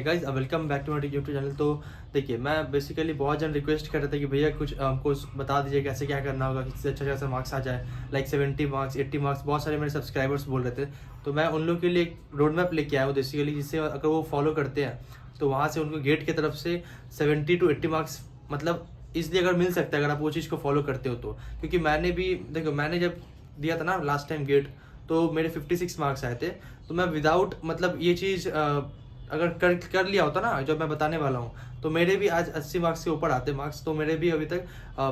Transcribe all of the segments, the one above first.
Guys welcome back to my YouTube channel. तो देखिए, मैं बेसिकली बहुत जन रिक्वेस्ट कर रहे थे कि भैया कुछ हमको बता दीजिए कैसे क्या करना होगा, किससे अच्छा कैसे मार्क्स आ जाए, लाइक 70 मार्क्स 80 मार्क्स। बहुत सारे मेरे सब्सक्राइबर्स बोल रहे थे, तो मैं उन लोगों के लिए एक रोड मैप लेके आया हूँ बेसिकली, जिससे अगर वो फॉलो करते हैं तो वहाँ से उनको गेट की तरफ से 70 to 80 मार्क्स मतलब इसलिए अगर मिल सकता है, अगर आप वो चीज़ को फॉलो करते हो तो। क्योंकि मैंने भी देखो, मैंने जब दिया था ना लास्ट टाइम गेट, तो मेरे 56 मार्क्स आए थे। तो मैं विदाउट मतलब ये चीज़ अगर कर लिया होता ना जो मैं बताने वाला हूँ, तो मेरे भी आज 80 मार्क्स से ऊपर आते मार्क्स, तो मेरे भी अभी तक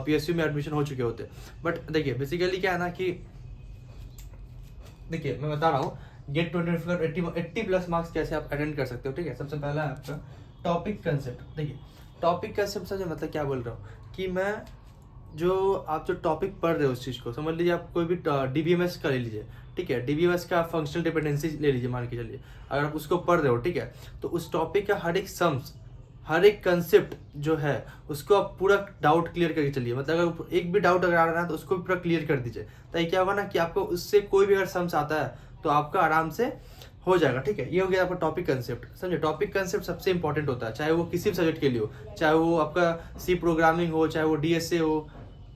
PSU में एडमिशन हो चुके होते। बट देखिए बेसिकली क्या है ना कि देखिए मैं बता रहा हूँ गेट 80 प्लस मार्क्स कैसे आप अटेंड कर सकते हो। ठीक है, सबसे पहला है आपका टॉपिक कंसेप्ट। देखिए टॉपिक कंसेप्ट से मतलब क्या बोल रहा हूँ कि मैं आप जो टॉपिक पढ़ रहे हो उस चीज़ को समझ लीजिए। आप कोई भी DBMS का ले लीजिए, ठीक है, DBMS का फंक्शनल डिपेंडेंसी ले लीजिए, मान के चलिए अगर आप उसको पढ़ रहे हो, ठीक है, तो उस टॉपिक का हर एक सम्स, हर एक कंसेप्ट जो है उसको आप पूरा डाउट क्लियर करके चलिए। मतलब अगर एक भी डाउट अगर आ रहा है तो उसको भी पूरा क्लियर कर दीजिए। तो ये क्या होगा ना कि आपको उससे कोई भी अगर सम्स आता है तो आपका आराम से हो जाएगा। ठीक है, ये हो गया आपका टॉपिक कंसेप्ट। समझे, टॉपिक कंसेप्ट सबसे इंपॉर्टेंट होता है, चाहे वो किसी भी सब्जेक्ट के लिए हो, चाहे वो आपका सी प्रोग्रामिंग हो, चाहे वो DSA हो।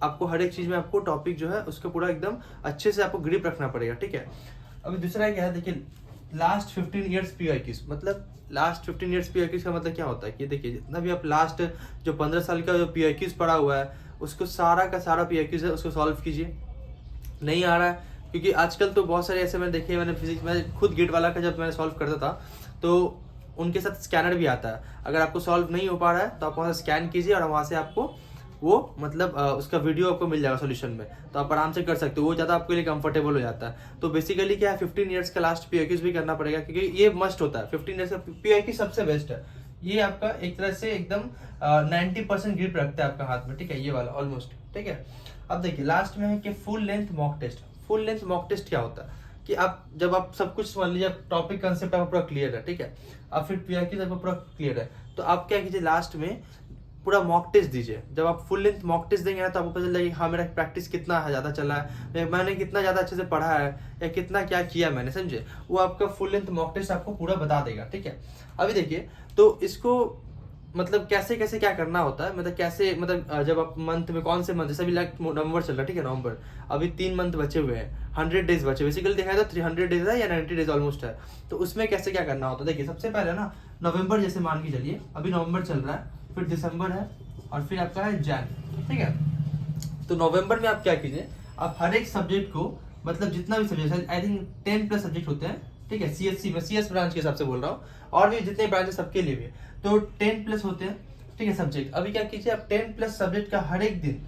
आपको हर एक चीज में आपको टॉपिक जो है उसका पूरा एकदम अच्छे से आपको ग्रिप रखना पड़ेगा। ठीक है, अभी दूसरा क्या है, देखिए लास्ट 15 ईयर्स PYQs, मतलब लास्ट 15 ईयर्स PYQs का मतलब क्या होता है कि देखिए जितना भी आप लास्ट जो 15 साल का जो PYQs पढ़ा हुआ है उसको सारा का सारा PYQs है उसको सॉल्व कीजिए। नहीं आ रहा है, क्योंकि आजकल तो बहुत सारे ऐसे मैंने देखे, मैंने फिजिक्स में खुद गेट वाला का जब मैंने सॉल्व करता था तो उनके साथ स्कैनर भी आता है। अगर आपको सॉल्व नहीं हो पा रहा है तो आप वहाँ से स्कैन कीजिए और वहाँ से आपको वो मतलब उसका वीडियो आपको मिल जाएगा सोल्यूशन में, तो आप आराम से कर सकते हो। वो ज़्यादा आपके लिए कंफर्टेबल हो जाता है। तो बेसिकली क्या है, 15 ईयर्स का लास्ट PYQs भी करना पड़ेगा, क्योंकि ये मस्ट होता है। 15 ईयर्स का PYQ सबसे बेस्ट है। ये आपका एक तरह से एकदम 90% ग्रिप रखता है आपका हाथ में। ठीक है, ये वाला ऑलमोस्ट। ठीक है, अब देखिए लास्ट में है कि full length mock test. Full length mock test क्या होता है कि आप जब आप सब कुछ समझ लीजिए, टॉपिक कंसेप्ट आपका पूरा क्लियर है, ठीक है, अब फिर PYQ आपका पूरा क्लियर है, तो आप क्या कीजिए लास्ट में पूरा मॉक टेस्ट दीजिए। जब आप फुल लेंथ मॉक टेस्ट देंगे ना तो आपको पता चलेगा कि हाँ मेरा प्रैक्टिस कितना ज़्यादा चला है, मैंने कितना ज़्यादा अच्छे से पढ़ा है, या कितना क्या किया मैंने, समझे। वो आपका फुल लेंथ मॉक टेस्ट आपको पूरा बता देगा। ठीक है, अभी देखिए तो इसको मतलब कैसे कैसे क्या करना होता है, मतलब कैसे मतलब जब आप मंथ में कौन से मंथ, जैसे अभी लाइक नवंबर चल रहा है, ठीक है, नवंबर अभी 3 मंथ बचे हुए हैं, 100 डेज बचे, बेसिकली देखा जाए तो 300 डेज है या 90 डेज ऑलमोस्ट है। तो उसमें कैसे क्या करना होता है, देखिए सबसे पहले ना नवंबर जैसे मान के चलिए, अभी नवंबर चल रहा है, फिर दिसंबर है और फिर आपका है जैन। ठीक है, तो नवंबर में आप क्या कीजिए, आप हर एक सब्जेक्ट को मतलब जितना भी subject, I think 10 plus subject होते हैं, ठीक है, CSC में CS ब्रांच के हिसाब से बोल रहा हूँ, और भी जितने ब्रांच है सबके लिए भी, तो 10 प्लस होते हैं, ठीक है, सब्जेक्ट। अभी क्या कीजिए, आप 10 प्लस सब्जेक्ट का हर एक दिन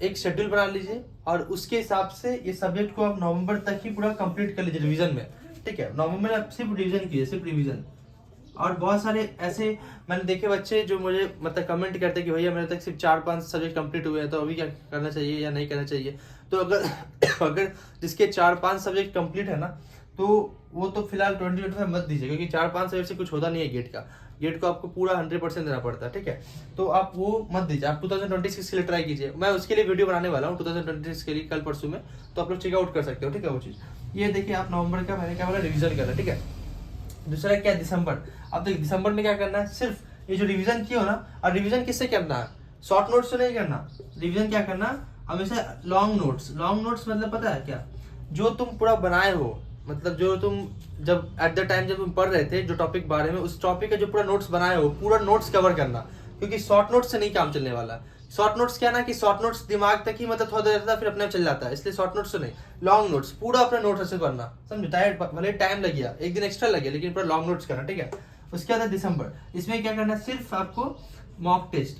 एक शेड्यूल बना लीजिए और उसके हिसाब से ये सब्जेक्ट को आप नवंबर तक ही पूरा कंप्लीट कर लीजिए रिवीजन में। ठीक है, नवंबर में आप सिर्फ रिवीजन कीजिए, सिर्फ रिवीजन। और बहुत सारे ऐसे मैंने देखे बच्चे जो मुझे मतलब कमेंट करते कि भैया मेरे तक सिर्फ 4-5 सब्जेक्ट कंप्लीट हुए हैं, तो अभी क्या करना चाहिए या नहीं करना चाहिए। तो अगर अगर जिसके 4-5 सब्जेक्ट कंप्लीट है ना, तो वो तो फिलहाल 2025 मत दीजिए, क्योंकि 4-5 सब्जेक्ट से कुछ होता नहीं है गेट का। गेट को आपको पूरा 100% देना पड़ता है। ठीक है, तो आप वो मत दीजिए, आप 2026 के लिए ट्राई कीजिए। मैं उसके लिए वीडियो बनाने वाला हूँ 2026 के लिए कल परसों में, तो आप लोग चेकआउट कर सकते हो। ठीक है, वो चीज़ ये देखिए, आप नवंबर का मैंने क्या बोला रिविजन करना। ठीक है, दूसरा क्या, दिसंबर। अब देखिए दिसंबर में क्या करना है, सिर्फ ये जो रिवीजन किया हो ना, और रिवीजन किससे करना है, शॉर्ट नोट्स से नहीं करना। रिवीजन क्या करना, हमेशा लॉन्ग नोट्स। लॉन्ग नोट्स मतलब पता है क्या, जो तुम पूरा बनाए हो, मतलब जो तुम जब एट द टाइम जब तुम पढ़ रहे थे जो टॉपिक बारे में, उस टॉपिक का जो पूरा नोट्स बनाए हो, पूरा नोट्स कवर करना। क्योंकि शॉर्ट नोट्स से नहीं काम चलने वाला। शॉर्ट नोट्स क्या ना कि शॉर्ट नोट्स दिमाग तक ही मतलब थोड़ा देर रहता है, फिर अपने आप चल जाता है, इसलिए शॉर्ट नोट्स से नहीं, लॉन्ग नोट्स पूरा अपना नोट्स अच्छे से करना। समझे, भले टाइम लग गया, एक दिन एक्स्ट्रा लग गया, लेकिन पूरा लॉन्ग नोट्स करना। ठीक है, उसके बाद है दिसंबर। इसमें क्या करना है, सिर्फ आपको मॉक टेस्ट,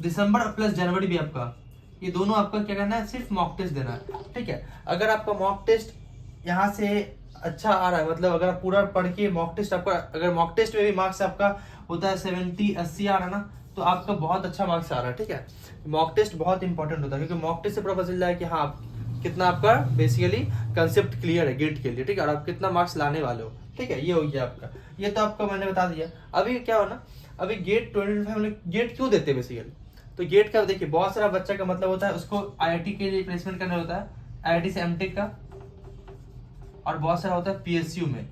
दिसंबर प्लस जनवरी भी आपका, ये दोनों आपका क्या करना है, सिर्फ मॉक टेस्ट देना है। ठीक है, अगर आपका मॉक टेस्ट यहाँ से अच्छा आ रहा है, मतलब अगर आप पूरा पढ़ के मॉक टेस्ट आपका, अगर मॉक टेस्ट में भी मार्क्स आपका होता है 70-80 आ रहा है ना, तो आपका बहुत अच्छा मार्क्स आ रहा है। ठीक है, मॉक टेस्ट बहुत इंपॉर्टेंट होता है, क्योंकि मॉक टेस्ट से पता चल जाए कि हाँ कितना आपका बेसिकली कंसेप्ट क्लियर है गेट के लिए। ठीक है, और आप कितना मार्क्स लाने वाले हो। ठीक है, ये हो गया आपका, ये तो आपका मैंने बता दिया। अभी क्या हो ना, अभी गेट 2025 गेट क्यों देते हैं बेसिकली, तो गेट का देखिए बहुत सारा बच्चा का मतलब होता है उसको IIT के लिए प्लेसमेंट करना होता है, IIT से MTech का, और बहुत सारा होता है PSU में।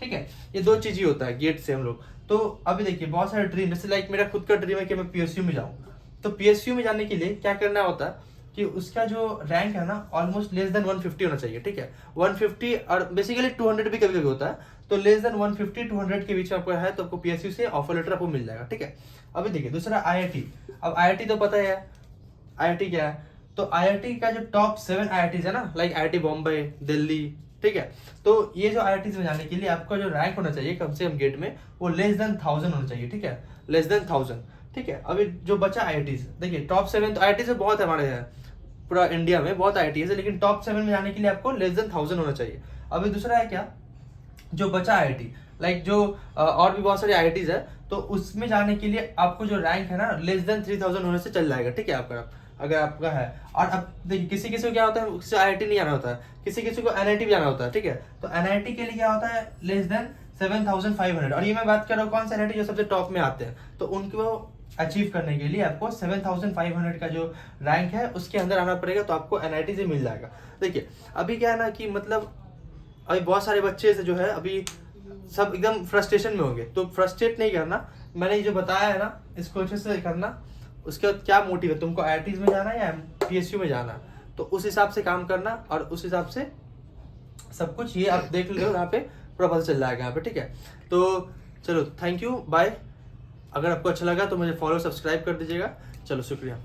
ठीक है, ये दो चीज ही होता है गेट से हम लोग। तो अभी देखिए बहुत सारे ड्रीम, जैसे लाइक मेरा खुद का ड्रीम है कि मैं पीएसयू में जाऊँ। तो पीएसयू में जाने के लिए क्या करना होता है कि उसका जो रैंक है ना ऑलमोस्ट लेस देन 150 होना चाहिए, ठीक है। 150 और बेसिकली 200 भी कभी कभी होता है, तो लेस देन 150 200 के बीच में आपको है तो आपको पीएसयू से ऑफर लेटर आपको मिल जाएगा, ठीक है। अभी देखिए दूसरा आईआईटी। अब आईआईटी तो पता है आईआईटी क्या है, तो आईआईटी का जो टॉप 7 आईआईटीज है ना, लाइक आईआईटी बॉम्बे, दिल्ली, ठीक है। तो ये जो आईआईटीज में जाने के लिए आपका जो रैंक होना चाहिए कम से कम गेट में वो लेस देन 1000 होना चाहिए, ठीक है, लेस देन 1000, ठीक है। अभी जो बचा आईआईटीज, देखिए टॉप 7 तो आईआईटी से बहुत हमारे हैं पूरा इंडिया में, बहुत आईआईटी है, लेकिन टॉप 7 में जाने के लिए आपको लेस देन 1000 होना चाहिए। अभी दूसरा है क्या, जो बचा आईआईटी, लाइक जो और भी बहुत सारी आईआईटीज है, तो उसमें जाने के लिए आपको जो रैंक है ना लेस देन 3000 होने से चल जाएगा, ठीक है, आपका अगर आपका है। और अब देखिए किसी किसी को क्या होता है, उससे आईआईटी नहीं जाना होता है, किसी किसी को एनआईटी भी जाना होता है, ठीक है। तो एनआईटी के लिए क्या होता है, लेस देन 7500। और ये मैं बात कर रहा हूँ कौन सा एनआईटी जो सबसे टॉप में आते हैं, तो उनको अचीव करने के लिए आपको 7500 का जो रैंक है उसके अंदर आना पड़ेगा, तो आपको एनआईटी से मिल जाएगा। देखिए अभी क्या है ना कि मतलब अभी बहुत सारे बच्चे से जो है अभी सब एकदम फ्रस्ट्रेशन में होंगे, तो फ्रस्ट्रेट नहीं करना, मैंने ये जो बताया है ना इसको अच्छे से करना। उसके बाद क्या मोटिव है, तुमको आईआईटीज में जाना है या पीएसयू में जाना, तो उस हिसाब से काम करना और उस हिसाब से सब कुछ ये आप देख लो, यहाँ पे पूरा पता चल जाएगा यहाँ पे, ठीक है। तो चलो थैंक यू, बाय। अगर आपको अच्छा लगा तो मुझे फॉलो सब्सक्राइब कर दीजिएगा। चलो शुक्रिया।